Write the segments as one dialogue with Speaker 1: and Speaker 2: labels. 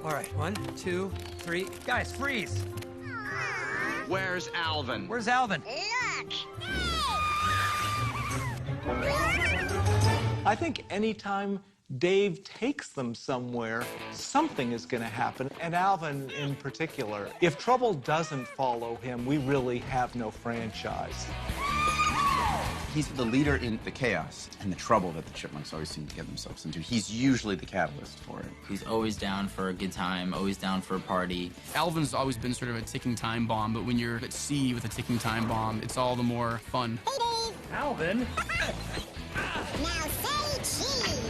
Speaker 1: All right, 1, 2, 3. Guys, freeze.
Speaker 2: Where's Alvin?
Speaker 1: Where's Alvin?
Speaker 3: Look!
Speaker 4: I think anytime Dave takes them somewhere, something is going to happen. And Alvin in particular, if trouble doesn't follow him, we really have no franchise.
Speaker 2: He's the leader in the chaos and the trouble that the Chipmunks always seem to get themselves into. He's usually the catalyst for it.
Speaker 5: He's always down for a good time, always down for a party.
Speaker 6: Alvin's always been sort of a ticking time bomb, but when you're at sea with a ticking time bomb, it's all the more fun.
Speaker 3: Hey, Dave!
Speaker 1: Alvin?
Speaker 3: Now say cheese!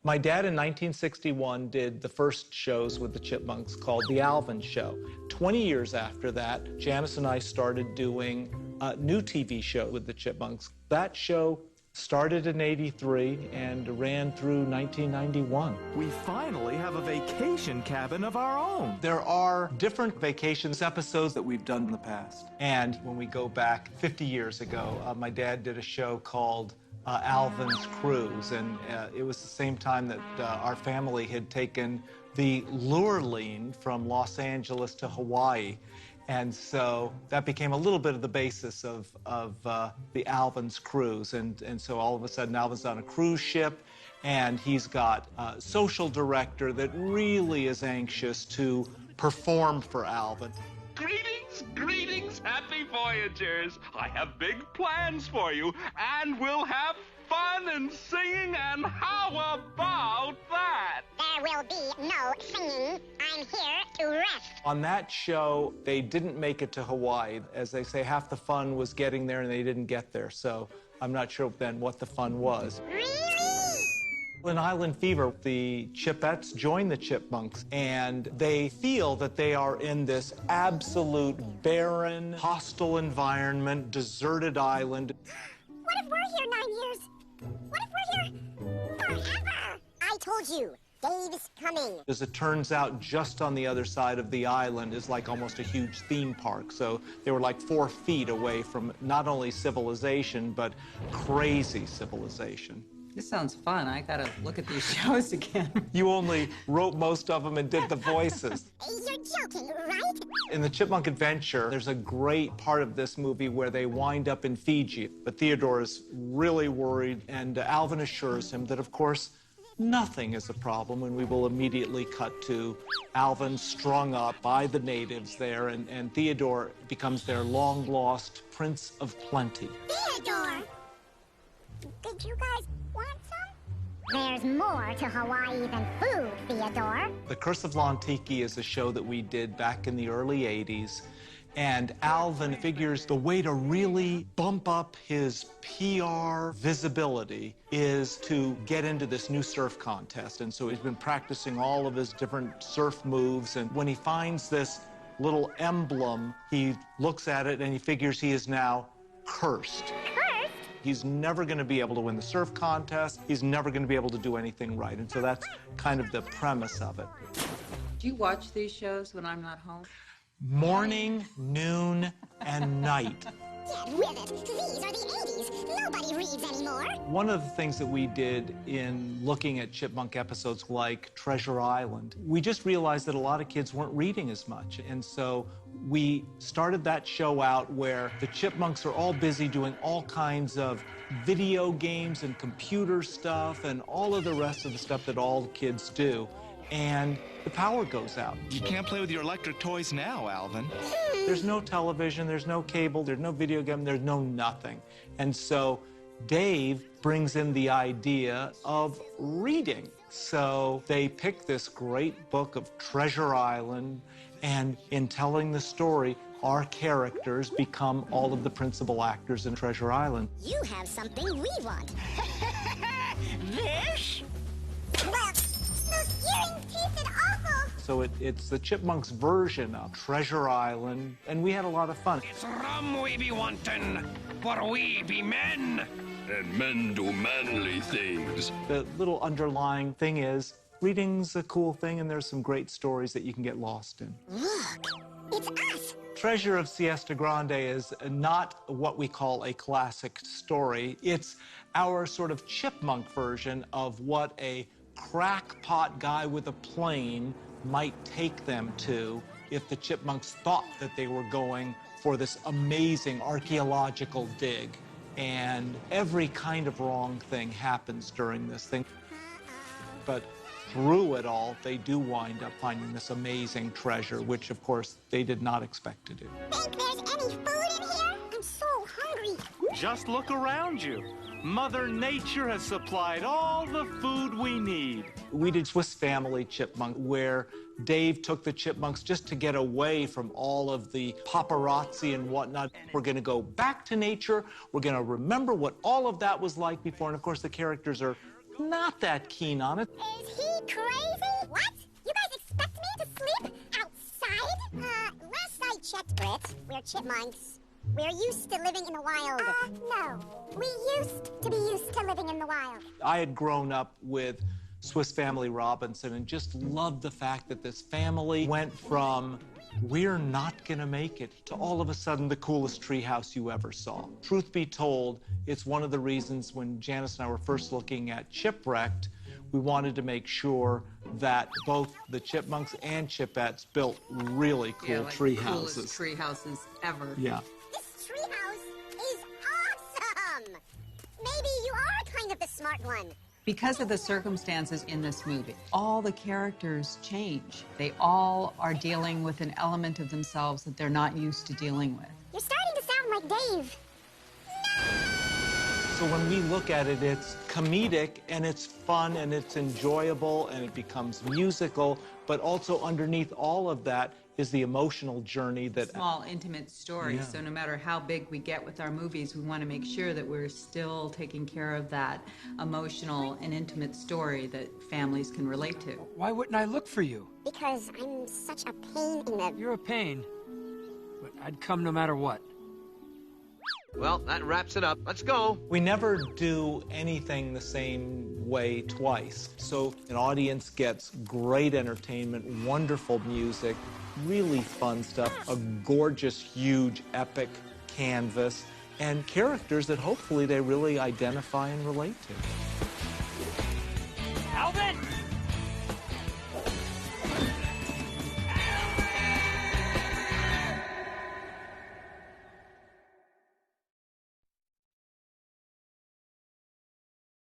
Speaker 4: My dad in 1961 did the first shows with the Chipmunks called The Alvin Show. 20 years after that, Janice and I started doing a new TV show with the Chipmunks. That show started in '83 and ran through 1991.
Speaker 7: We finally have a vacation cabin of our own.
Speaker 4: There are different vacations episodes that we've done in the past. And when we go back 50 years ago, my dad did a show called Alvin's Cruise, and it was the same time that our family had taken the Lurleen from Los Angeles to Hawaii. And so that became a little bit of the basis of the Alvin's Cruise. And so all of a sudden, Alvin's on a cruise ship, and he's got a social director that really is anxious to perform for Alvin.
Speaker 8: Greetings, greetings, happy voyagers. I have big plans for you, and we'll have fun and singing, and how about that?
Speaker 3: There will be no singing. I'm here to rest.
Speaker 4: On that show, they didn't make it to Hawaii. As they say, half the fun was getting there, and they didn't get there. So I'm not sure then what the fun was.
Speaker 3: Really?
Speaker 4: In Island Fever, the Chipettes join the Chipmunks, and they feel that they are in this absolute barren, hostile environment, deserted island.
Speaker 3: What if we're here 9 years? What if we're here forever? I told you, Dave's coming.
Speaker 4: As it turns out, just on the other side of the island is like almost a huge theme park. So they were like 4 feet away from not only civilization, but crazy civilization.
Speaker 9: This sounds fun. I gotta look at these shows again.
Speaker 4: You only wrote most of them and did the voices.
Speaker 3: You're joking, right?
Speaker 4: In the Chipmunk Adventure, there's a great part of this movie where they wind up in Fiji. But Theodore is really worried, and Alvin assures him that, of course, nothing is a problem, and we will immediately cut to Alvin strung up by the natives there, and Theodore becomes their long-lost Prince of Plenty.
Speaker 3: Theodore! Did you guys want some? There's more to Hawaii than food, Theodore.
Speaker 4: The Curse of Lantiki is a show that we did back in the early 80s, and Alvin figures the way to really bump up his PR visibility is to get into this new surf contest. And so he's been practicing all of his different surf moves, and when he finds this little emblem, he looks at it and he figures he is now cursed.
Speaker 3: Cursed?
Speaker 4: He's never going to be able to win the surf contest. He's never going to be able to do anything right. And so that's kind of the premise of it.
Speaker 9: Do you watch these shows when I'm not home?
Speaker 4: Morning, noon, and night.
Speaker 3: Get with it. These are the 80s. Nobody reads anymore.
Speaker 4: One of the things that we did in looking at Chipmunk episodes like Treasure Island, we just realized that a lot of kids weren't reading as much. And so we started that show out where the Chipmunks are all busy doing all kinds of video games and computer stuff and all of the rest of the stuff that all kids do. And the power goes out.
Speaker 7: You can't play with your electric toys now, Alvin.
Speaker 4: There's no television, there's no cable, there's no video game, there's no nothing. And so Dave brings in the idea of reading. So they pick this great book of Treasure Island, and in telling the story, our characters become all of the principal actors in Treasure Island.
Speaker 3: You have something we want.
Speaker 8: This?
Speaker 3: Well, those earrings tasted awful.
Speaker 4: So it's the Chipmunks' version of Treasure Island, and we had a lot of fun.
Speaker 8: It's rum we be wantin', for we be men. And men do manly things.
Speaker 4: The little underlying thing is, reading's a cool thing, and there's some great stories that you can get lost in.
Speaker 3: Look, it's us.
Speaker 4: Treasure of Siesta Grande is not what we call a classic story. It's our sort of chipmunk version of what a crackpot guy with a plane might take them to if the Chipmunks thought that they were going for this amazing archaeological dig. And every kind of wrong thing happens during this thing. But through it all, they do wind up finding this amazing treasure, which, of course, they did not expect to do.
Speaker 3: Think there's any food in here? I'm so hungry.
Speaker 7: Just look around you. Mother Nature has supplied all the food we need.
Speaker 4: We did Swiss Family Chipmunk, where Dave took the chipmunks just to get away from all of the paparazzi and whatnot. We're going to go back to nature. We're going to remember what all of that was like before. And, of course, the characters are not that keen on it.
Speaker 3: Is he crazy? What? You guys expect me to sleep outside? Last I checked, Britt, we're chipmunks. We're used to living in the wild. No. We used to be used to living in the wild.
Speaker 4: I had grown up with Swiss Family Robinson and just loved the fact that this family went from we're not gonna make it to all of a sudden the coolest treehouse you ever saw. Truth be told, it's one of the reasons when Janice and I were first looking at Chipwrecked, we wanted to make sure that both the Chipmunks and Chipettes built really cool tree houses.
Speaker 9: Coolest tree houses ever.
Speaker 4: Yeah.
Speaker 3: This treehouse is awesome! Maybe you are kind of the smart one.
Speaker 9: Because of the circumstances in this movie, all the characters change. They all are dealing with an element of themselves that they're not used to dealing with.
Speaker 3: You're starting to sound like Dave.
Speaker 4: So when we look at it, it's comedic, and it's fun, and it's enjoyable, and it becomes musical, but also underneath all of that is the emotional journey that...
Speaker 9: Small, intimate stories.
Speaker 4: Yeah.
Speaker 9: So no matter how big we get with our movies, we want to make sure that we're still taking care of that emotional and intimate story that families can relate to.
Speaker 1: Why wouldn't I look for you?
Speaker 3: Because I'm such a pain in the...
Speaker 1: You're a pain, but I'd come no matter what.
Speaker 10: Well, that wraps it up. Let's go.
Speaker 4: We never do anything the same way twice. So an audience gets great entertainment, wonderful music, really fun stuff, a gorgeous, huge, epic canvas, and characters that hopefully they really identify and relate to.